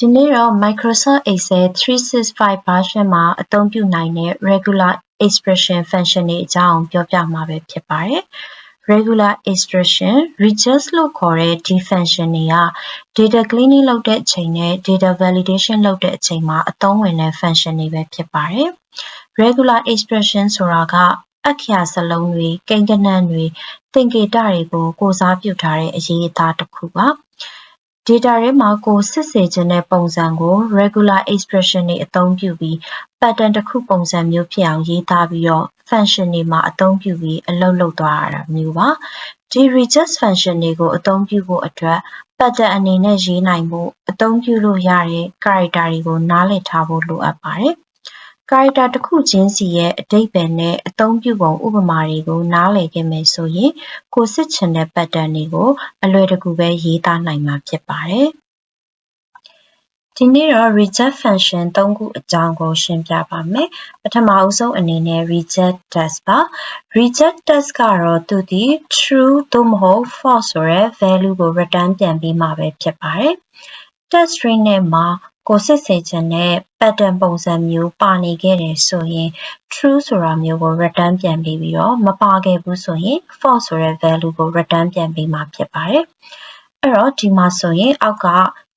ဒီနေ့တော့ Microsoft Excel 365 version မှာအသုံးပြုနိုင်တဲ့ regular expression function တွေအကြောင်းပြောပြမှာပဲဖြစ်ပါတယ်။ regular expression regex လို့ခေါ်တဲ့ဒီ function တွေက data cleaning လုပ်တဲ့အချိန်နဲ့ data validation လုပ်တဲ့အချိန်မှာအသုံးဝင်တဲ့ function တွေပဲဖြစ်ပါတယ်။ regular expression ဆိုတာကအက္ခရာစလုံးတွေ၊ကိန်းဂဏန်းတွေ၊သင်္ကေတတွေကိုကိုယ်စားပြုထားတဲ့အရေးအသားတစ်ခုပါ။ data ထဲမှာကိုစစ်ဆေးခြင်းတဲ့ပုံစံကို regular expression တွေအသုံးပြုပြီး pattern တစ်ခုပုံစံမျိုးဖြစ်အောင်ရေးသားပြီးတော့ function တွေမှာအသုံးပြုပြီးအလုပ်လုပ်သွားရတာမျိုးပါ။ဒီ regex function တွေကိုအသုံးပြုဖို့အတွက် pattern အနေနဲ့ရေးနိုင်ဖို့အသုံးပြုလို့ရတဲ့ character တွေကိုနားလည်ထားဖို့လိုအပ်ပါတယ်။ character တစ်ခုချင်းစီရဲ့အဓိပ္ပာယ်နဲ့အသုံးပြုပုံဥပမာတွေကိုနားလည်ခဲ့မယ်ဆိုရင်ကိုစစ်ချင်တဲ့ pattern တွေကိုအလွယ်တကူပဲရေးသားနိုင်မှာဖြစ်ပါတယ်။ဒီနေ့တော့ regex function ၃ခုအကြောင်းကိုရှင်းပြပါမယ်။ပထမအဆုံးအနေနဲ့ regex test ပါ။ regex test ကတော့သူသည် true သို့မဟုတ် false ဆိုတဲ့ value ကို return ပြန်ပေးမှာပဲဖြစ်ပါတယ်။ test string ထဲမှာကိုစစ်ဆေးခြင်းတဲ့ pattern ပုံစံမျိုးပါနေခဲ့တယ်ဆိုရင် true ဆိုတာမျိုးကို return ပြန်ပေးပြီးတော့မပါခဲ့ဘူးဆိုရင် false ဆိုတဲ့ value ကို return ပြန်ပေးမှာဖြစ်ပါတယ်။အဲ့တော့ဒီမှာဆိုရင်အောက်က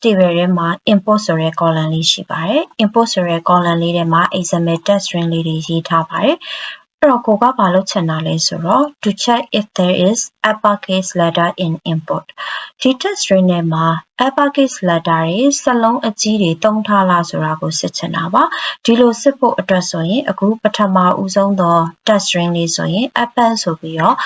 table ထဲမှာ import ဆိုတဲ့ column လေးရှိပါတယ်။ import ဆိုတဲ့ column လေးထဲမှာ example test string လေးတွေရေးထားပါတယ်။အဲ့တော့ကိုကဘာလုပ်ချင်တာလဲဆိုတော့ to check if there is uppercase letter in input ဒီ test string ထဲမှာ uppercase letter တွေစလုံးအကြီးတွေသုံးထားလားဆိုတာကိုစစ်ချင်တာပါ။ဒီလိုစစ်ဖို့အတွက်ဆိုရင်အခုပထမဦးဆုံးသော test string လေးဆိုရင် upper ဆိုပြီးတော့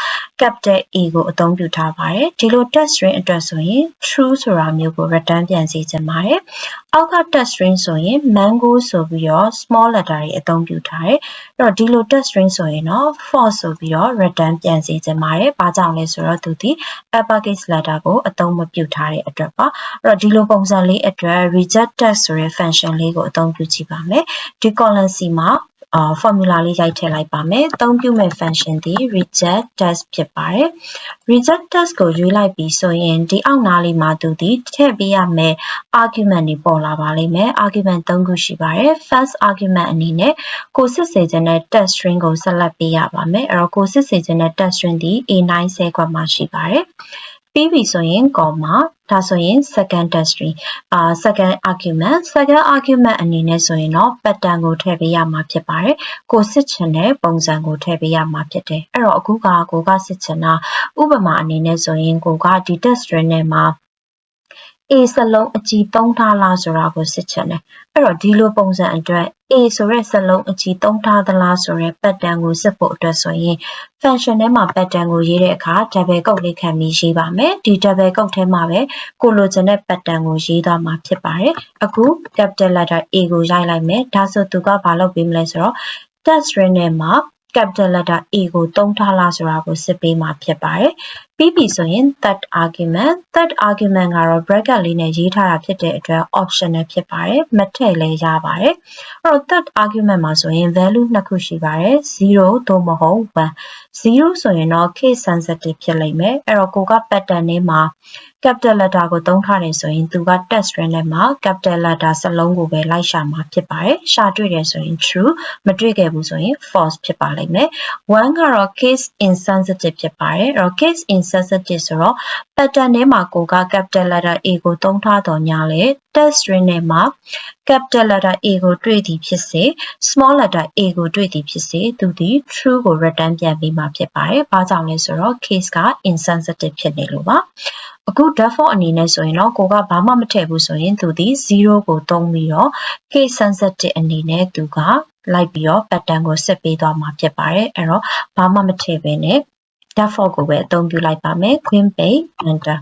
capital A ကိုအသုံးပြုထားပါတယ်။ဒီလို test string အတွက်ဆိုရင် true ဆိုတာမျိုးကို return ပြန်စေချင်ပါတယ်။အောက်က test string ဆိုရင် mango ဆိုပြီးတော့ small letter တွေအသုံးပြုထားတယ်။အဲ့တော့ဒီလို test string ဆိုရင်တော့ false ဆိုပြီးတော့ return ပြန်စေချင်ပါတယ်။ဘာကြောင့်လဲဆိုတော့သူဒီ uppercase letter ကိုအသုံးမပြုထားတဲ့အတွက်ပါ။အဲ့တော့ဒီလိုပုံစံလေးအတွက် regex test ဆိုတဲ့ function လေးကိုအသုံးပြုကြည့်ပါမယ်။ဒီ column C မှာformula လေးရိုက်ထည့်လိုက်ပါမယ်။အသုံးပြုမဲ့ function ဒီ regex test ဖြစ်ပါတယ်။ regex test ကိုရွေးလိုက်ပြီဆိုရင်ဒီအောက်နားလေးမှာသူဒီထည့်ပေးရမယ့် argument တွေပေါ်လာပါလိမ့်မယ်။ argument ၃ခုရှိပါတယ်။ first argument အနေနဲ့ကိုစစ်ဆေးခြင်းတဲ့ test string ကိုဆက်လက်ပေးရပါမယ်။အဲ့တော့ကိုစစ်ဆေးခြင်းတဲ့ test string ဒီ A9 ဆဲခွက်မှာရှိပါတယ်။ပြီးပြီဆိုရင် comma ဒါဆိုရင် second test string second argument အနေနဲ့ဆိုရင်တော့ pattern ကိုထည့်ပေးရမှာဖြစ်ပါတယ်။ကိုစစ်ချင်တဲ့ပုံစံကိုထည့်ပေးရမှာဖြစ်တယ်။အဲ့တော့အခုကိုကစစ်ချင်တာဥပမာအနေနဲ့ဆိုရင်ကိုကဒီ test string ထဲမှာA စလုံးအကြီးသုံးထားလားဆိုတာကိုစစ်ချင်တယ်။အဲ့တော့ဒီလိုပုံစံအတွက် A ဆိုတဲ့စလုံးအကြီးသုံးထားသလားဆိုတဲ့ pattern ကိုစစ်ဖို့အတွက်ဆိုရင် function ထဲမှာ pattern ကိုရေးတဲ့အခါ double quote လေးခံပြီးရေးပါမယ်။ဒီ double quote ထဲမှာပဲကိုလိုချင်တဲ့ pattern ကိုရေးသွားမှာဖြစ်ပါတယ်။အခု capital letter A ကိုရိုက်လိုက်မယ်။ဒါဆိုသူကဘာလုပ်ပေးမလဲဆိုတော့ test string ထဲမှာcapital letter A ကိုသုံးထားလားဆိုတာကိုစစ်ပေးမှာဖြစ်ပါတယ်။ပြီးပြီဆိုရင် third argument ကတော့ bracket လေးနဲ့ရေးထားတာဖြစ်တဲ့အတွက် optional ဖြစ်ပါတယ်။မထည့်လည်းရပါတယ်။အဲ့တော့ third argument မှာဆိုရင် value နှစ်ခုရှိပါတယ်။ 0 သို့မဟုတ် 1 0ဆိုရင်တော့ case sensitive ဖြစ်လိမ့်မယ်။အဲ့တော့ကိုက pattern ထဲမှာ capital letter ကိုသုံးထားတယ်ဆိုရင်သူက test string ထဲမှာ capital letter စလုံးကိုပဲလိုက်ရှာမှာဖြစ်ပါတယ်။ရှာတွေ့တယ်ဆိုရင် true မတွေ့ခဲ့ဘူးဆိုရင် false ဖြစ်ပါလိမ့်မယ်။ 1ကတော့ case insensitive ဖြစ်ပါတယ်။အဲ့တော့ case insensitive ဆိုတော့ pattern ထဲမှာကိုက capital letter A ကိုသုံးထားတော့ညာလေ test string ထဲမှာ capital letter A ကိုတွေ့သည်ဖြစ်စေ small letter A ကိုတွေ့သည်ဖြစ်စေသူဒီ true ကို return ပြန်ပေးမှာဖြစ်ပါတယ်။ဘာကြောင့်လဲဆိုတော့ case က insensitive ဖြစ်နေလို့ပါ။အခု default အနေနဲ့ဆိုရင်တော့ကိုကဘာမှမထည့်ဘူးဆိုရင်သူဒီ0ကိုသုံးပြီးတော့ case sensitive အနေနဲ့သူကလိုက်ပြီးတော့ pattern ကိုစစ်ပေးသွားမှာဖြစ်ပါတယ်။အဲ့တော့ဘာမှမထည့်ဘဲနဲ့ default ကိုပဲအသုံးပြုလိုက်ပါမယ်။ queen page enter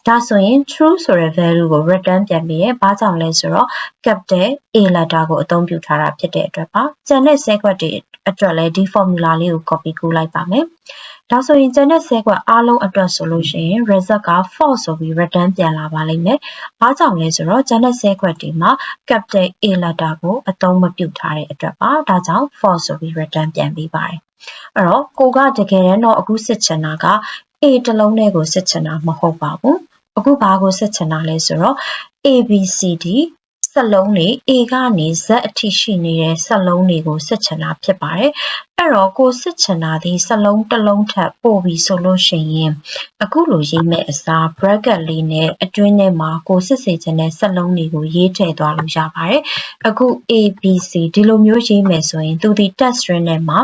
ဒါဆိုရင် true ဆိုတဲ့ value ကို return ပြန်ပေးရဲ့။ဘာကြောင့်လဲဆိုတော့ capital A letter ကိုအသုံးပြုထားတာဖြစ်တဲ့အတွက်ပါ။ကျန်တဲ့ဆဲခွက်တွေအတွက်လည်းဒီ formula လေးကို copy ကူးလိုက်ပါမယ်။ဒါဆိုရင်ကျန်တဲ့ဆဲခွက်အားလုံးအတွက်ဆိုလို့ရှိရင် result က false ဆိုပြီး return ပြန်လာပါလိမ့်မယ်။ဘာကြောင့်လဲဆိုတော့ကျန်တဲ့ဆဲခွက်တွေမှာ capital A letter ကိုအသုံးမပြုထားတဲ့အတွက်ပါ။ဒါကြောင့် false ဆိုပြီး return ပြန်ပေးပါတယ်။အဲ့တော့ကိုကတကယ်တမ်းတော့အခုစစ်ချင်တာက A တစ်လုံးထဲကိုစစ်ချင်တာမဟုတ်ပါဘူး။ အခုဘာကိုဆက်ချင်တာလဲဆိုတော့ ABCD စက်လုံးတွေ A ကနေ Z အထိရှိနေတဲ့စက်လုံးတွေကိုဆက်ချင်တာဖြစ်ပါတယ်အဲ့တော့ကိုဆက်ချင်တာဒီစက်လုံးတစ်လုံးထပ်ပို့ပြီးဆိုလို့ရှိရင်အခုလိုရေးမဲ့အစား bracket လေးနဲ့အတွင်းထဲမှာကိုစစ်စေချင်တဲ့စက်လုံးတွေကိုရေးထည့်သွားလို့ရပါတယ်အခု ABC ဒီလိုမျိုးရေးမယ်ဆိုရင်သူဒီ text string ထဲမှာ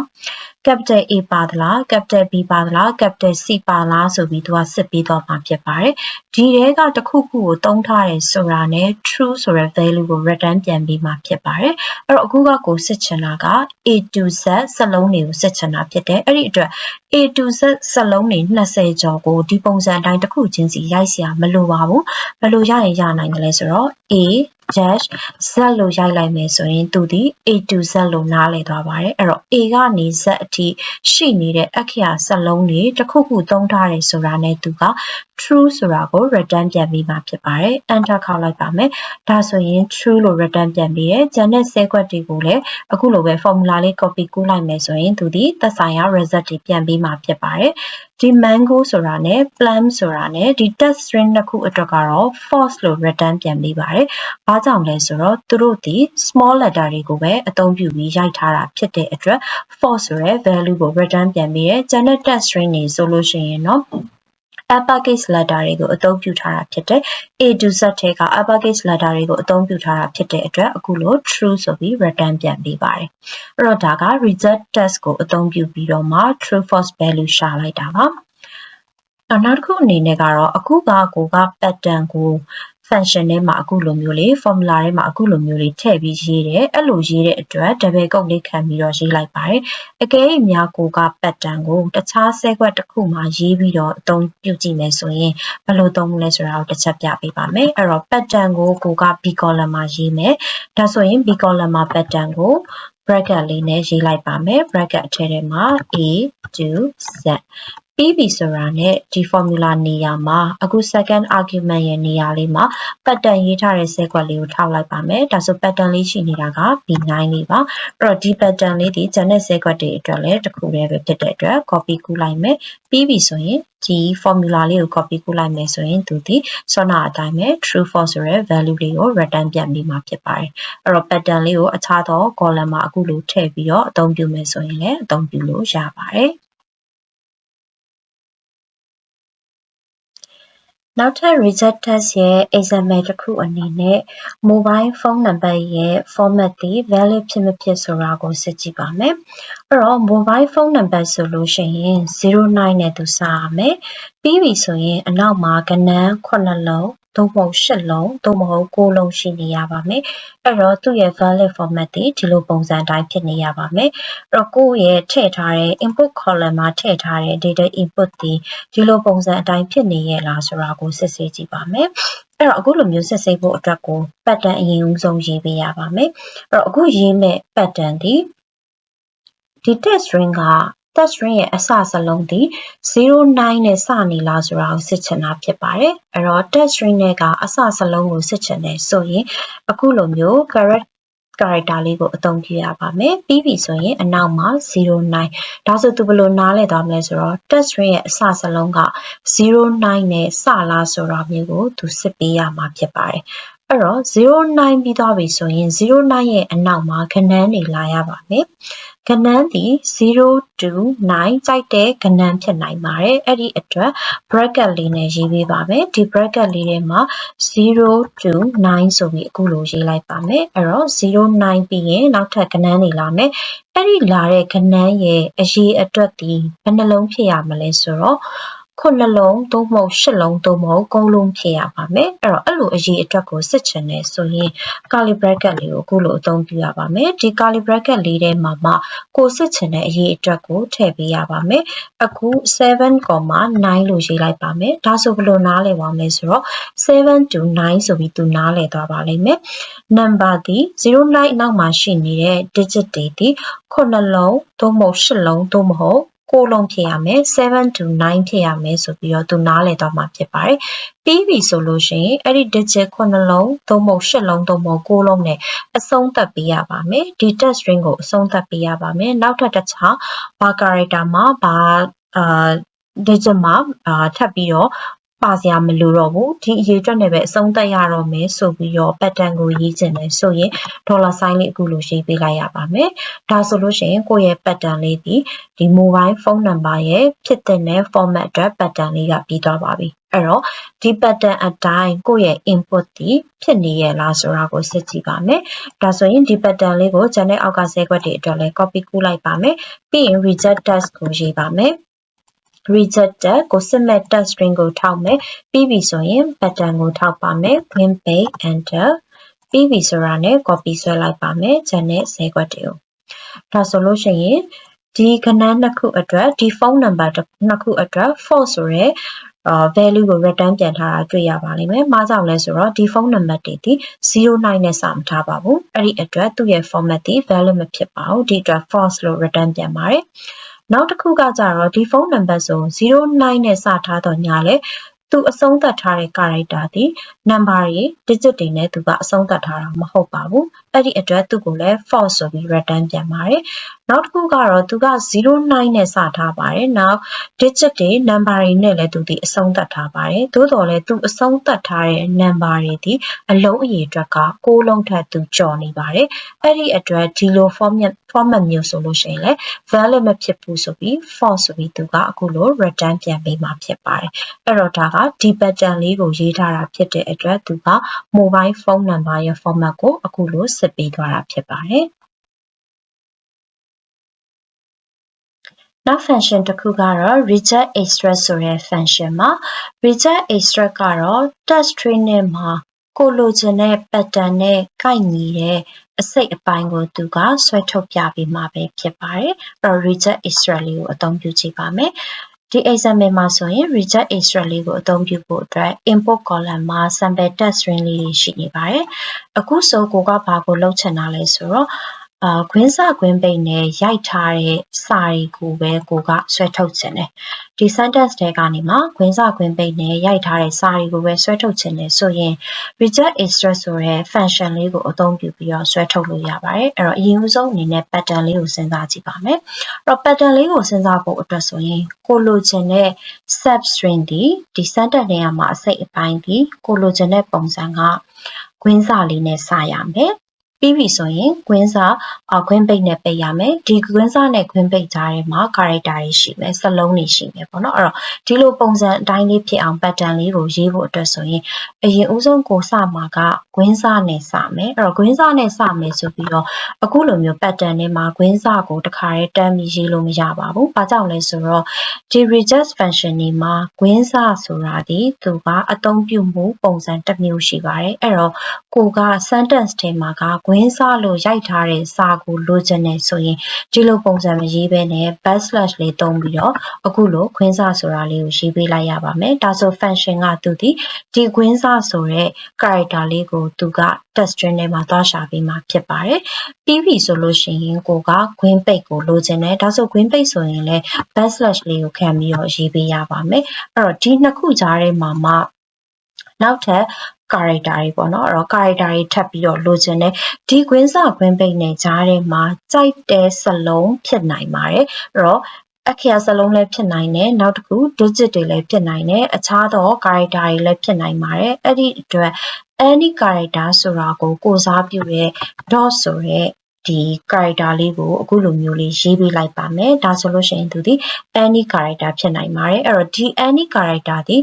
capital A ပါသလား capital B ပါသလား capital C ပါလားဆိုပြီးသူကစစ်ပြီးတော့မှာဖြစ်ပါတယ်ဒီထဲကတစ်ခုခုကိုသုံးထားတယ်ဆိုတာနဲ့ true ဆိုတဲ့ value ကို return ပြန်ပြီးမှာဖြစ်ပါတယ်အဲ့တော့အခုကကိုစစ်ချင်တာက A to Z စက်လုံးတွေကိုစစ်ချင်တာဖြစ်တယ်အဲ့ဒီအတွက် A to Z စက်လုံးတွေ20ကျော်ကိုဒီပုံစံအတိုင်းတစ်ခုချင်းစီရိုက်စရာမလိုပါဘူးဘယ်လိုရရင်ရနိုင်တယ်လဲဆိုတော့ A dash Z လို့ရိုက်လိုက်မယ်ဆိုရင်သူဒီ A to Z လို့နားလည်သွားပါတယ်အဲ့တော့ A ကနေ Z အထိရှိနေတဲ့အခရာစက်လုံးတွေတစ်ခုခုသုံးထားတယ်ဆိုတာနဲ့သူက true ဆိုတာကို return ပြန်ပြီးမှဖြစ်ပါတယ် enter ခေါက်လိုက်ပါမယ်ဒါဆိုရင် true လို့ return ပြန်ပြီးရဲ့ကျန်တဲ့ဆဲကွက်တွေကိုလည်းအခုလိုပဲ formula လေး copy ကူးလိုက်မယ်ဆိုရင်သူဒီသက်ဆိုင်ရာ result တွေပြန်ပြီးမှဖြစ်ပါတယ်ဒီ mango ဆိုတာနဲ့ plum ဆိုတာနဲ့ဒီ text string တစ်ခုအတွက်ကတော့ false လို့ return ပြန်ပြီးပါတယ်။ဘာကြောင့်လဲဆိုတော့သူတို့ဒီ small letter တွေကိုပဲအသုံးပြုပြီးရိုက်ထားတာဖြစ်တဲ့အတွက် false ဆိုတဲ့ value ကို return ပြန်ပြီးရဲ့ကျန်တဲ့ text string တွေဆိုလို့ရှိရင်တော့uppercase letter တွေကိုအသုံးပြုထားတာဖြစ်တယ် A to Z ထဲက uppercase letter တွေကိုအသုံးပြုထားတာဖြစ်တဲ့အတွက်အခုလို true ဆိုပြီး return ပြန်ပေးပါတယ်အဲ့တော့ဒါက result test ကိုအသုံးပြုပြီးတော့မှ true false value ရှာလိုက်တာပါနောက်တစ်ခုအနေနဲ့ကတော့အခုကကိုက pattern ကို function ထဲမှာအခုလိုမျိုးလေး formula ထဲမှာအခုလိုမျိုးလေးထည့်ပြီးရေးတယ်အဲ့လိုရေးတဲ့အတွက် double quote လေးခံပြီးတော့ရေးလိုက်ပါတယ်အကယ်၍များကိုက pattern ကိုတခြား set ကွက်တစ်ခုမှာရေးပြီးတော့အသုံးပြုကြည့်မယ်ဆိုရင်ဘယ်လိုသုံးမလဲဆိုတာကိုတစ်ချက်ပြပေးပါမယ်အဲ့တော့ pattern ကိုက B column မှာရေးမယ်ဒါဆိုရင် B column မှာ pattern ကို bracket လေးနဲ့ရေးလိုက်ပါမယ် bracket အထဲထဲမှာ A to Zပြီးပြီဆိုတာနဲ့ဒီ formula နေရာမှာအခု second argument ရဲ့နေရာလေးမှာ pattern ရေးထားတဲ့ set ကွက်လေးကိုထောက်လိုက်ပါမယ်ဒါဆို pattern လေးရှိနေတာက B9 လေးပါအဲ့တော့ဒီ pattern လေးဒီကျန်တဲ့ set ကွက်တွေအတွက်လည်းတစ်ခုတည်းပဲဖြစ်တဲ့အတွက် copy ကူးလိုက်မယ်ပြီးပြီဆိုရင်ဒီ formula လေးကို copy ကူးလိုက်မယ်ဆိုရင်သူဒီဆွမ်းနာအတိုင်းပဲ true false ဆိုတဲ့ value လေးကို return ပြန်ပြီးမှာဖြစ်ပါတယ်အဲ့တော့ pattern လေးကိုအခြားသော column မှာအခုလိုထည့်ပြီးတော့အသုံးပြုမယ်ဆိုရင်လည်းအသုံးပြုလို့ရပါတယ်နောက်ထပ် result test ရဲ့ example တစ်ခုအနေနဲ့ mobile phone number ရဲ့ format သည် valid ဖြစ်မဖြစ်ဆိုတာကိုစစ်ကြည့်ပါမယ်။အဲ့တော့ mobile phone number ဆိုလို့ရှိရင်09နဲ့သူစရမယ်။ပြီးပြီဆိုရင်အနောက်မှာကဏ္ဍ9လုံးသို့မဟုတ်8လုံးသို့မဟုတ်9လုံးရှိနေရပါမယ်။အဲ့တော့သူ့ရဲ့ valid format ဒီလိုပုံစံအတိုင်းဖြစ်နေရပါမယ်။အဲ့တော့ကိုယ့်ရဲ့ထည့်ထားတဲ့ input column မှာထည့်ထားတဲ့ data input ဒီလိုပုံစံအတိုင်းဖြစ်နေရဲ့လားဆိုတာကိုစစ်ဆေးကြည့်ပါမယ်။အဲ့တော့အခုလိုမျိုးစစ်ဆေးဖို့အတွက်ကို pattern အရင်ဦးဆုံးရေးပေးရပါမယ်။အဲ့တော့အခုရေးမဲ့ pattern ဒီ text string ကtext string ရဲ့အစစလုံးဒီ09နဲ့စနေလားဆိုတာကိုစစ်ချင်တာဖြစ်ပါတယ်။အဲ့တော့ text string နဲ့ကအစစလုံးကိုစစ်ချင်တယ်ဆိုရင်အခုလိုမျိုး character လေးကိုအသုံးပြုရပါမယ်။ပြီးပြီဆိုရင်အနောက်မှာ09ဒါဆိုသူဘယ်လိုနားလည်သွားမလဲဆိုတော့ text string ရဲ့အစစလုံးက09နဲ့စလားဆိုတာမျိုးကိုသူစစ်ပေးရမှာဖြစ်ပါတယ်။အဲ့တော့09ပြီးသွားပြီဆိုရင်09ရဲ့အနောက်မှာကဏ္ဍတွေလာရပါမယ်။ကဏ္ဍသည်0 to 9ကြိုက်တဲ့ကဏ္ဍဖြစ်နိုင်ပါတယ်။အဲ့ဒီအတွက် bracket လေးနဲ့ရေးပေးပါမယ်။ဒီ bracket လေးထဲမှာ0 to 9ဆိုပြီးအခုလိုရေးလိုက်ပါမယ်။အဲ့တော့09ပြီးရင်နောက်ထပ်ကဏ္ဍတွေလာမယ်။အဲ့ဒီလာတဲ့ကဏ္ဍရဲ့အရေးအတွက်ဒီဘယ်နှလုံးဖြစ်ရမလဲဆိုတော့9လုံးသို့မဟုတ်10လုံးသို့မဟုတ်9လုံးဖြစ်ရပါမယ်အဲ့တော့အဲ့လိုအရေးအတွက်ကိုစစ်ချင်တယ်ဆိုရင် curly bracket လေးကိုအခုလိုအသုံးပြုရပါမယ်ဒီ curly bracket လေးထဲမှာမှကိုစစ်ချင်တဲ့အရေးအတွက်ကိုထည့်ပေးရပါမယ်အခု7.9လို့ရေးလိုက်ပါမယ်ဒါဆိုဘယ်လိုနားလည်ပါမလဲဆိုတော့7 to 9ဆိုပြီးသူနားလည်သွားပါလိမ့်မယ် number ဒီ09နောက်မှာရှိနေတဲ့ digit တွေဒီ9လုံးသို့မဟုတ်10လုံးသို့မဟုတ်9လုံးဖြစ်ရမယ်7 to 9ဖြစ်ရမယ်ဆိုပြီးတော့သူနားလည်သွားမှာဖြစ်ပါတယ်ပြီးပြီဆိုလို့ရှိရင်အဲ့ဒီ digit 9လုံးသို့မဟုတ်10လုံးသို့မဟုတ်9လုံးနဲ့အဆုံးသတ်ပေးရပါမယ်ဒီ text string ကိုအဆုံးသတ်ပေးရပါမယ်နောက်ထပ်တစ်ခြားဘာ character မှာဘာdigit မှာထပ်ပြီးတော့ ပါစရာမလိုတော့ဘူးဒီအရေးအတွက်နဲ့ပဲအဆုံးသတ်ရတော့မယ်ဆိုပြီးတော့ pattern ကိုရေးချင်တယ်ဆိုရင် dollar sign လေးအခုလိုရေးပေးလိုက်ရပါမယ်ဒါဆိုလို့ရှိရင်ကိုယ့်ရဲ့ pattern လေးဒီ mobile phone number ရဲ့ဖြစ်တဲ့ format အတွက် pattern လေးကပြီးသွားပါပြီအဲ့တော့ဒီ pattern အတိုင်းကိုယ့်ရဲ့ input ဒီဖြစ်နေရလားဆိုတာကိုစစ်ကြည့်ပါမယ်ဒါဆိုရင်ဒီ pattern လေးကို channel အောက်ကဆဲခွက်တွေအတွက်လည်း copy ကူးလိုက်ပါမယ်ပြီးရင် reject test ကိုရေးပါမယ်rejected ကိုစစ်မဲ့ test string ကိုထောက်မယ်ပြီးပြီဆိုရင် pattern ကိုထောက်ပါမယ် win page enter ပြီးပြီဆိုတာနဲ့ copy ဆွဲလိုက်ပါမယ်ဂျန်နဲ့ဆဲခွက်တွေကိုဒါဆိုလို့ရှိရင်ဒီခဏနှစ်ခုအတွက်ဒီဖုန်းနံပါတ်နှစ်ခုအတွက် false ဆိုရဲvalue ကို return ပြန်ထားတာတွေ့ရပါလိမ့်မယ်။မှားကြောင့်လဲဆိုတော့ဒီဖုန်းနံပါတ်တွေဒီ09နဲ့စမထားပါဘူး။အဲ့ဒီအတွက်သူ့ရဲ့ format ဒီ valid မဖြစ်ပါဘူး။ဒီအတွက် false လို့ return ပြန်ပါတယ်။နောက်တစ်ခုကကြတော့ဒီဖုန်းနံပါတ်ဆို09နဲ့စထားတော့ညာလဲသူအဆုံးသတ်ထားတဲ့ character ဒီ number တွေ digit တွေနဲ့သူကအဆုံးသတ်ထားတာမဟုတ်ပါဘူးအဲ့ဒီအတွက်သူကိုလည်း false ဆိုပြီး return ပြန်ပါတယ်နောက်တစ်ခုကတော့သူက09နဲ့စထားပါတယ်နောက် digit တွေ number တွေနဲ့လည်းသူဒီအဆုံးသတ်ထားပါတယ်သို့တော်လည်းသူအဆုံးသတ်ထားတဲ့ number တွေဒီအလုံးအရေအတွက်က6လုံးထက်သူကျော်နေပါတယ်အဲ့ဒီအတွက်ဒီလို format မျိုးဆိုလို့ရှိရင်လည်း valid မဖြစ်ဘူးဆိုပြီး false ဆိုပြီးသူကအခုလို return ပြန်ပေးမှာဖြစ်ပါတယ်အဲ့တော့ဒါကဒီ pattern လေးကိုရေးထားတာဖြစ်တဲ့အတွက်သူက mobile phone number ရဲ့ format ကိုအခုလိုစစ်ပေးသွားတာဖြစ်ပါတယ်နောက် function တစ်ခုကတော့ reject extract ဆိုတဲ့ function မှာ reject extract ကတော့ text string နဲ့မှာကိုလိုချင်တဲ့ pattern နဲ့ကိုက်ညီတဲ့အစိတ်အပိုင်းကိုသူကဆွဲထုတ်ပြပေးမှာပဲဖြစ်ပါတယ်အဲ့တော့ reject extract လေးကိုအသုံးပြုကြည့်ပါမယ်ဒီ example မှာဆိုရင် reject extract လေးကိုအသုံးပြုဖို့အတွက် input column မှာ sample text string လေးတွေရှိနေပါတယ်အခုဆိုကိုကဘာကိုလုပ်ချင်တာလဲဆိုတော့ခွင်းစခွင်းပိတ်နဲ့ရိုက်ထားတဲ့စာတွေကိုပဲကိုကဆွဲထုတ်ခြင်းတယ်ဒီ sentence တွေကနေမှခွင်းစခွင်းပိတ်နဲ့ရိုက်ထားတဲ့စာတွေကိုပဲဆွဲထုတ်ခြင်းတယ်ဆိုရင် reject extract ဆိုတဲ့ function လေးကိုအသုံးပြုပြီးတော့ဆွဲထုတ်လို့ရပါတယ်အဲ့တော့အရင်ဦးဆုံးအနေနဲ့ pattern လေးကိုစဉ်းစားကြည့်ပါမယ်အဲ့တော့ pattern လေးကိုစဉ်းစားဖို့အတွက်ဆိုရင်ကိုလိုချင်တဲ့ substring ဒီ sentence နေရာမှာအစိတ်အပိုင်းဒီကိုလိုချင်တဲ့ပုံစံကခွင်းစလေးနဲ့စရမယ်ပြီးပြီဆိုရင်ခွင်းစာခွင်းပိတ်နဲ့ပိတ်ရမယ်ဒီခွင်းစာနဲ့ခွင်းပိတ်ကြားထဲမှာ character တွေရှိမယ်စလုံးတွေရှိမယ်ပေါ့နော်အဲ့တော့ဒီလိုပုံစံအတိုင်းလေးဖြစ်အောင် pattern လေးကိုရေးဖို့အတွက်ဆိုရင်အရင်ဦးဆုံးကိုစမှာကခွင်းစာနဲ့စမယ်အဲ့တော့ခွင်းစာနဲ့စမယ်ဆိုပြီးတော့အခုလိုမျိုး pattern ထဲမှာခွင်းစာကိုတစ်ခါတည်းတန်းပြီးရေးလို့မရပါဘူးဘာကြောင့်လဲဆိုတော့ဒီ reject function တွေမှာခွင်းစာဆိုတာဒီသူကအသုံးပြုမှုပုံစံတစ်မျိုးရှိပါတယ်အဲ့တော့ကိုက sentence ထဲမှာကခွင်းစာလို့ရိုက်ထားတဲ့စာကိုလိုချင်တယ်ဆိုရင်ဒီလိုပုံစံမရေးဘဲနဲ့ backslash လေးသုံးပြီးတော့အခုလိုခွင်းစာဆိုတာလေးကိုရေးပေးလိုက်ရပါမယ်ဒါဆို function ကသူဒီခွင်းစာဆိုတဲ့ character လေးကိုသူက text string ထဲမှာသွားရှာပေးမှာဖြစ်ပါတယ်ပြီးပြီဆိုလို့ရှိရင်ကိုကခွင်းပိတ်ကိုလိုချင်တယ်ဒါဆိုခွင်းပိတ်ဆိုရင်လည်း backslash လေးကိုခံပြီးတော့ရေးပေးရပါမယ်အဲ့တော့ဒီနှစ်ခုကြားထဲမှာမှနောက်ထပ် character တွေပေါ့နော်အဲ့တော့ character တွေထပ်ပြီးတော့လိုချင်တယ်ဒီခွင်းစခွင်းပိတ်နဲ့ကြားထဲမှာကြိုက်တဲ့စလုံးဖြစ်နိုင်ပါတယ်အဲ့တော့အခရာစလုံးလည်းဖြစ်နိုင်တယ်နောက်တစ်ခု digit တွေလည်းဖြစ်နိုင်တယ်အခြားသော character တွေလည်းဖြစ်နိုင်ပါတယ်အဲ့ဒီအတွက် any character ဆိုတာကိုစားပြုတဲ့ dot ဆိုတဲ့ဒီ character လေးကိုအခုလိုမျိုးလေးရေးပေးလိုက်ပါမယ်ဒါဆိုလို့ရှိရင်သူဒီ any character ဖြစ်နိုင်ပါတယ်အဲ့တော့ဒီ any character ဒီ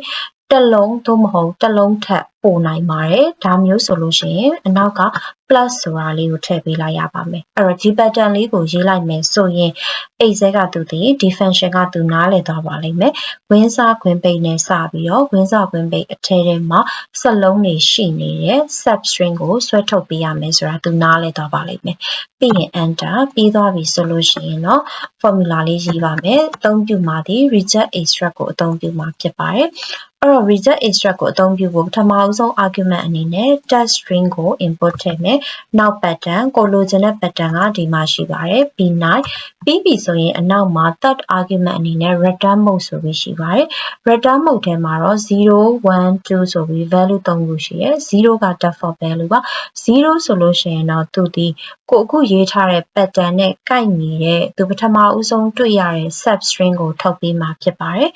တစ်လုံးသို့မဟုတ်တစ်လုံးထက်ပိုနိုင်ပါတယ်ဒါမျိုးဆိုလို့ရှိရင်အနောက်က plus ဆိုတာလေးကိုထည့်ပေးလိုက်ရပါမယ်အဲ့တော့ဒီ pattern လေးကိုရေးလိုက်မယ်ဆိုရင်အိတ်ဆဲကသူဒီ function ကသူနားလည်သွားပါလိမ့်မယ်ဝင်းစားခွင်းပိတ်နဲ့စပြီးတော့ဝင်းစားခွင်းပိတ်အထဲထဲမှာစလုံးတွေရှိနေတဲ့ substring ကိုဆွဲထုတ်ပေးရမယ်ဆိုတာသူနားလည်သွားပါလိမ့်မယ်ပြီးရင် enter ပြီးသွားပြီဆိုလို့ရှိရင်တော့ formula လေးရေးပါမယ်အသုံးပြုမှာဒီ reject extract ကိုအသုံးပြုမှာဖြစ်ပါတယ်အဲ့တော့ reject extract ကိုအသုံးပြုဖို့ပထမအဆုံး argument အနေနဲ့ text string ကို input ထည့်မယ်နောက် pattern ကိုလိုချင်တဲ့ pattern ကဒီမှာရှိပါတယ် b9 ပြီးပြီဆိုရင်အနောက်မှာ third argument အနေနဲ့ return mode ဆိုပြီးရှိပါတယ် return mode ထဲမှာတော့0 1 2ဆိုပြီး value 3ခုရှိတယ်0က default value ပါ0ဆိုလို့ရှိရင်တော့သူဒီကိုအခုရေးထားတဲ့ pattern နဲ့ကိုက်ညီတဲ့သူပထမဦးဆုံးတွေ့ရတဲ့ substring ကိုထုတ်ပေးမှာဖြစ်ပါတယ်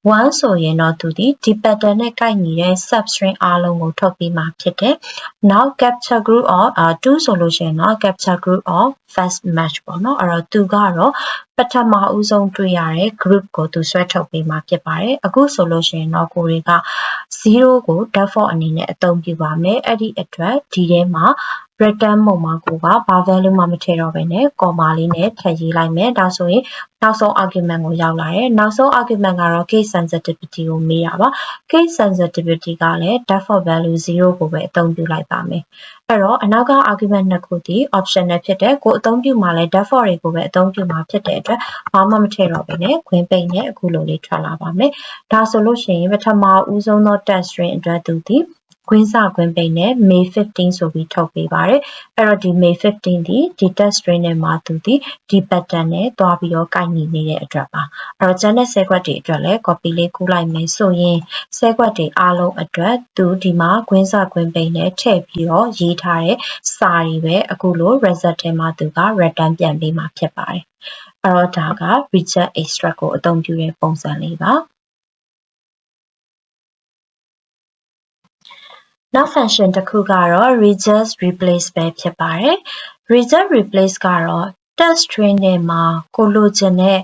1ဆိုရင်တော့သူဒီ pattern နဲ့ကိုက်ညီတဲ့ substring အားလုံးကိုထုတ်ပြီးမှဖြစ်တယ်။ Now capture group of 2ဆိုလို့ရှိရင်တော့ capture group of first match ပေါ့နော်အဲ့တော့သူကတော့ပထမဦးဆုံးတွေ့ရတဲ့ group ကိုသူဆွဲထုတ်ပေးမှာဖြစ်ပါတယ်အခုဆိုလို့ရှိရင်တော့ကိုတွေက0ကို default အနေနဲ့အသုံးပြုပါမယ်အဲ့ဒီအတွက်ဒီထဲမှာ return mode မှာကိုကဘာ value မှမထည့်တော့ဘဲနဲ့ comma လေးနဲ့ထည့်ရေးလိုက်မယ်ဒါဆိုရင်နောက်ဆုံး argument ကိုရောက်လာတယ်နောက်ဆုံး argument ကတော့ case sensitivity ကိုမေးတာပါ case sensitivity ကလည်း default value 0ကိုပဲအသုံးပြုလိုက်ပါမယ်အဲ့တော့အနောက်က argument နှစ်ခုဒီ optional ဖြစ်တယ်ကိုအသုံးပြုမှာလဲ default တွေကိုပဲအသုံးပြုမှာဖြစ်တဲ့အတွက်ဘာမှမထည့်တော့ဘဲနဲ့ခွင်းပိတ်နဲ့အခုလိုလေးထွက်လာပါမယ်ဒါဆိုလို့ရှိရင်ပထမဦးဆုံးသော test string အတွက်သူဒီခွင်းစခွင်းပိတ်နဲ့ May 15ဆိုပြီးထုတ်ပေးပါတယ်အဲ့တော့ဒီ May 15ဒီ test string နဲ့မှာသူဒီ pattern နဲ့တွားပြီးတော့ကိုက်ညီနေတဲ့အတွက်ပါအဲ့တော့ကျန်တဲ့ set ခွက်တွေအတွက်လည်း copy လေးကူးလိုက်မယ်ဆိုရင် set ခွက်တွေအားလုံးအတွက်သူဒီမှာခွင်းစခွင်းပိတ်နဲ့ထည့်ပြီးတော့ရေးထားတဲ့စာတွေပဲအခုလို result ထဲမှာသူက return ပြန်ပေးမှာဖြစ်ပါတယ်အဲ့တော့ဒါက reject extract ကိုအသုံးပြုတဲ့ပုံစံလေးပါနောက် function တစ်ခုကတော့ reject replace ပဲဖြစ်ပါတယ် reject replace ကတော့ test string ထဲမှာကိုလိုချင်တဲ့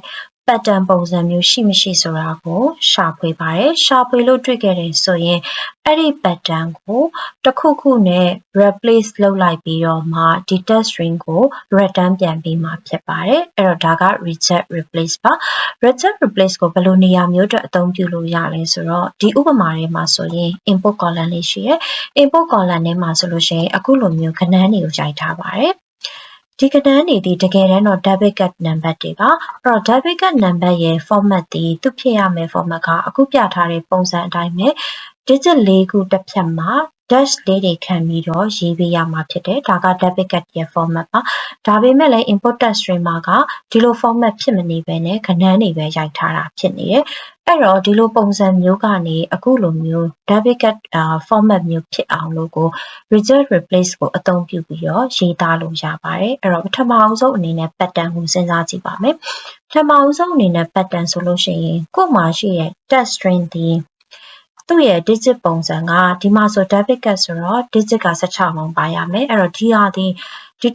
pattern ပုံစံမျိုးရှိမရှိဆိုတာကိုရှာဖွေပါတယ်ရှာဖွေလို့တွေ့ခဲ့တယ်ဆိုရင်အဲ့ဒီ pattern ကိုတစ်ခုခုနဲ့ replace လုပ်လိုက်ပြီးတော့မှဒီ test string ကို return ပြန်ပေးမှာဖြစ်ပါတယ်အဲ့တော့ဒါက reject replace ပါ reject replace ကိုဘယ်လိုနေရာမျိုးအတွက်အသုံးပြုလို့ရလဲဆိုတော့ဒီဥပမာထဲမှာဆိုရင် input column လေးရှိရယ် input column ထဲမှာဆိုလို့ရှိရင်အခုလိုမျိုးခဏန်းတွေကိုရိုက်ထားပါတယ်ဒီကဏ္ဍနေဒီတကယ်တမ်းတော့ debit card number တွေပါအဲ့တော့ debit card number ရဲ့ format ဒီသူဖြစ်ရမယ့် format ကအခုပြထားတဲ့ပုံစံအတိုင်းပဲ digit ၄ခုတစ်ဖြတ်မှာ dash လေးတွေခံပြီးတော့ရေးပေးရမှာဖြစ်တယ်ဒါက debit card ရဲ့ format ပါဒါပေမဲ့လည်း input test string မှာကဒီလို format ဖြစ်မနေဘဲနဲ့ခဏန်းတွေပဲရိုက်ထားတာဖြစ်နေတယ်အဲ့တော့ဒီလိုပုံစံမျိုးကနေအခုလိုမျိုး debit card format မျိုးဖြစ်အောင်လို့ကို reject replace ကိုအသုံးပြုပြီးတော့ရေးသားလို့ရပါတယ်အဲ့တော့ပထမအဆုံးအနေနဲ့ pattern ကိုစဉ်းစားကြည့်ပါမယ်ပထမအဆုံးအနေနဲ့ pattern ဆိုလို့ရှိရင်ကို့မှာရှိတဲ့ test string ဒီသူ့ရဲ့ digit ပုံစံကဒီမှာဆို debit card ဆိုတော့ digit က16လုံးပါရမယ်အဲ့တော့ဒီဟာဒီ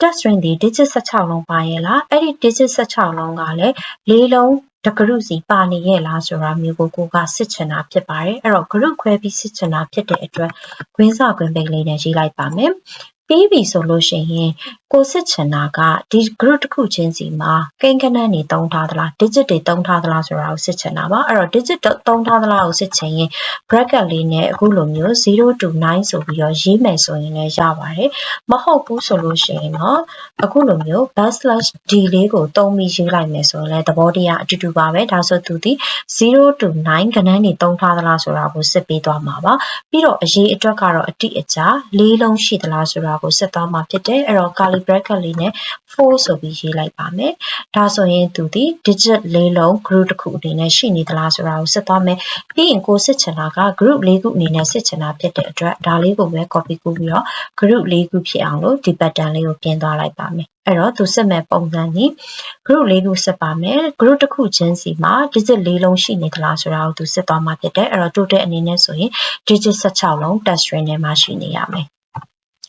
test string ဒီ digit 16လုံးပါရဲ့လားအဲ့ဒီ digit 16လုံးကလည်း၄လုံးတကရုစီပါနေရဲ့လားဆိုတာမျိုးကိုကစစ်ချင်တာဖြစ်ပါတယ်အဲ့တော့ group ခွဲပြီးစစ်ချင်တာဖြစ်တဲ့အတွက်ခွင်းစခွင်းပိတ်လေးနဲ့ရေးလိုက်ပါမယ်ပြီးပြီဆိုလို့ရှိရင်ကိုစစ်ချင်တာကဒီ group တစ်ခုချင်းစီမှာကိန်းဂဏန်းတွေတုံးထားသလား digit တွေတုံးထားသလားဆိုတာကိုစစ်ချင်တာပါအဲ့တော့ digit တုံးထားသလားကိုစစ်ချင်ရင် bracket လေးနဲ့အခုလိုမျိုး0 to 9ဆိုပြီးတော့ရေးမယ်ဆိုရင်လည်းရပါတယ်မဟုတ်ဘူးဆိုလို့ရှိရင်တော့အခုလိုမျိုး \d လေးကိုတုံးပြီးရေးလိုက်မယ်ဆိုရင်လည်းသဘောတရားအတူတူပါပဲဒါဆိုသူဒီ0 to 9ကဏ္ဍတွေတုံးထားသလားဆိုတာကိုစစ်ပေးသွားမှာပါပြီးတော့အရေးအတွက်ကတော့အတိအကျ၄လုံးရှိသလားဆိုတာကိုစစ်သွားမှာဖြစ်တယ်အဲ့တော့ curly bracket လေးနဲ့4ဆိုပြီးရေးလိုက်ပါမယ်ဒါဆိုရင်သူဒီ digit ၄လုံး group တစ်ခုအနေနဲ့ရှိနေသလားဆိုတာကိုစစ်သွားမယ်ပြီးရင်ကိုစစ်ချင်တာက group ၄ခုအနေနဲ့စစ်ချင်တာဖြစ်တဲ့အတွက်ဒါလေးကိုပဲ copy ကူးပြီးတော့ group ၄ခုဖြစ်အောင်လို့ဒီ pattern လေးကိုပြင်သွားလိုက်ပါမယ်အဲ့တော့သူစစ်မဲ့ပုံစံကြီး group ၄ခုစစ်ပါမယ် group တစ်ခုချင်းစီမှာ digit ၄လုံးရှိနေသလားဆိုတာကိုသူစစ်သွားမှာဖြစ်တယ်အဲ့တော့ total အနေနဲ့ဆိုရင် digit 16လုံး test string ထဲမှာရှိနေရမယ်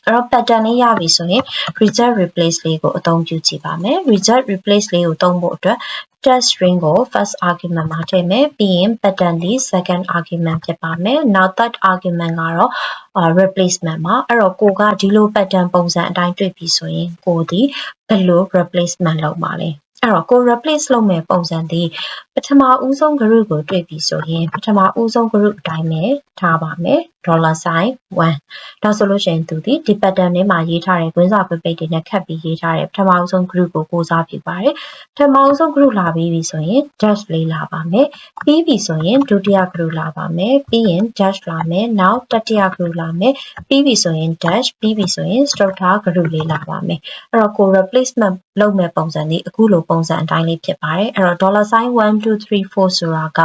အဲ့တော့ pattern လေးရပြီဆိုရင် reject replace လေးကိုအသုံးပြုကြည့်ပါမယ် reject replace လေးကိုသုံးဖို့အတွက် test string ကို first argument မှာထည့်မယ်ပြီးရင် pattern ဒီ second argument ဖြစ်ပါမယ်နောက် third argument ကတော့ replacement မှာအဲ့တော့ကိုကဒီလို pattern ပုံစံအတိုင်းတွေ့ပြီဆိုရင်ကိုဒီဘယ်လို replacement လုပ်မှာလဲအဲ့တော့ကို replace လုပ်မဲ့ပုံစံဒီပထမဦးဆုံး group ကိုတွေ့ပြီဆိုရင်ပထမဦးဆုံး group အတိုင်းပဲထားပါမယ် $1 ဒါဆိုလို့ရှိရင်သူဒီ pattern ထဲမှာရေးထားတဲ့ကွင်းစာပိတ်ပိတ်တွေနဲ့ခတ်ပြီးရေးထားတဲ့ပထမဦးဆုံး group ကိုကိုးစားပြုပါတယ်ပထမဦးဆုံး group လာပြီးပြီဆိုရင် dash လေးလာပါမယ်ပြီးပြီဆိုရင်ဒုတိယ group လာပါမယ်ပြီးရင် dash လာမယ်နောက်တတိယ group လာမယ်ပြီးပြီဆိုရင် dash ပြီးပြီဆိုရင် stroke ထား group လေးလာပါမယ်အဲ့တော့ကို replacement လုပ်မဲ့ပုံစံဒီအခုလိုပုံစံအတိုင်းလေးဖြစ်ပါတယ်အဲ့တော့ $1 2 3 4ဆိုတာက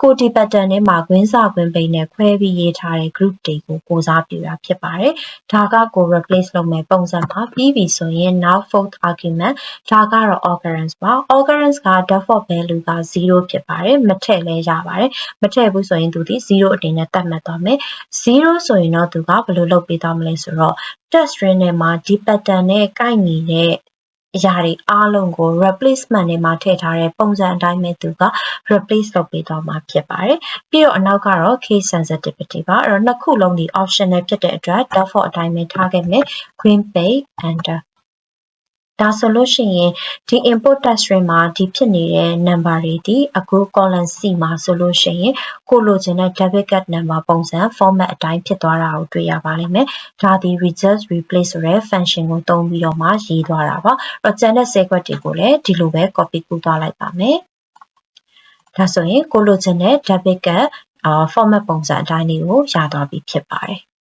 ကိုဒီ pattern ထဲမှာခွင်းစာခွင်းပိန်နဲ့ခွဲပြီးရေးထားတဲ့ group တွေကိုကိုစားပြုတာဖြစ်ပါတယ်။ဒါကကို replace လုပ်မယ်ပုံစံမှာပြီးပြီဆိုရင် now fourth argument ဒါကတော့ occurrence ပါ occurrence က default value က0ဖြစ်ပါတယ်မထည့်လဲရပါတယ်မထည့်ဘူးဆိုရင်သူဒီ0အနေနဲ့သတ်မှတ်သွားမယ်0ဆိုရင်တော့သူကဘယ်လိုလုပ်ပေးသွားမလဲဆိုတော့ text string ထဲမှာဒီ pattern နဲ့ကိုက်ညီတဲ့အရာတွေအားလုံးကို replacement တွေမှာထည့်ထားတဲ့ပုံစံအတိုင်းပဲသူက replace လုပ်ပေးသွားမှာဖြစ်ပါတယ်ပြီးတော့အနောက်ကတော့ case sensitivity ပါအဲ့တော့နှစ်ခုလုံးဒီ optional ဖြစ်တဲ့အတွက် default အတိုင်းပဲထားခဲ့မယ် queen page enter ဒါဆိုလို့ရှိရင်ဒီ input text string မှာဒီဖြစ်နေတဲ့ number တွေဒီအခု column C မှာဆိုလို့ရှိရင်ကိုလိုချင်တဲ့ debit card number ပုံစံ format အတိုင်းဖြစ်သွားတာကိုတွေ့ရပါလိမ့်မယ်။ဒါဒီ just replace ဆိုတဲ့ function ကိုသုံးပြီးတော့မှရေးသွားတာပါ။အဲ့တော့ကျန်တဲ့ segment တွေကိုလည်းဒီလိုပဲ copy ကူးသွားလိုက်ပါမယ်။ဒါဆိုရင်ကိုလိုချင်တဲ့ debit card format ပုံစံအတိုင်းလေးကိုရသွားပြီဖြစ်ပါတယ်။